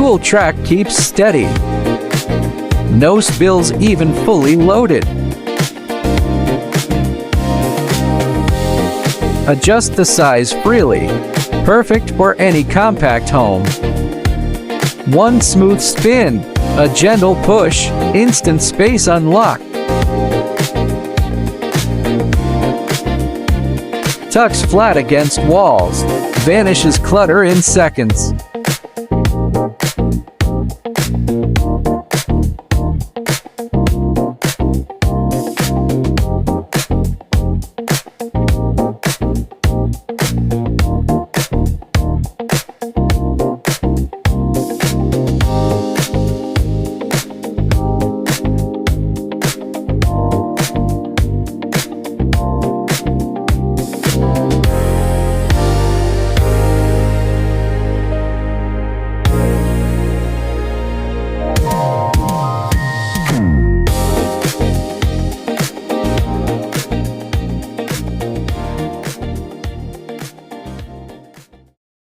dual track keeps steady. No spills even fully loaded. Adjust the size freely. Perfect for any compact home. One smooth spin, a gentle push, instant space unlock. Tucks flat against walls, vanishes clutter in seconds.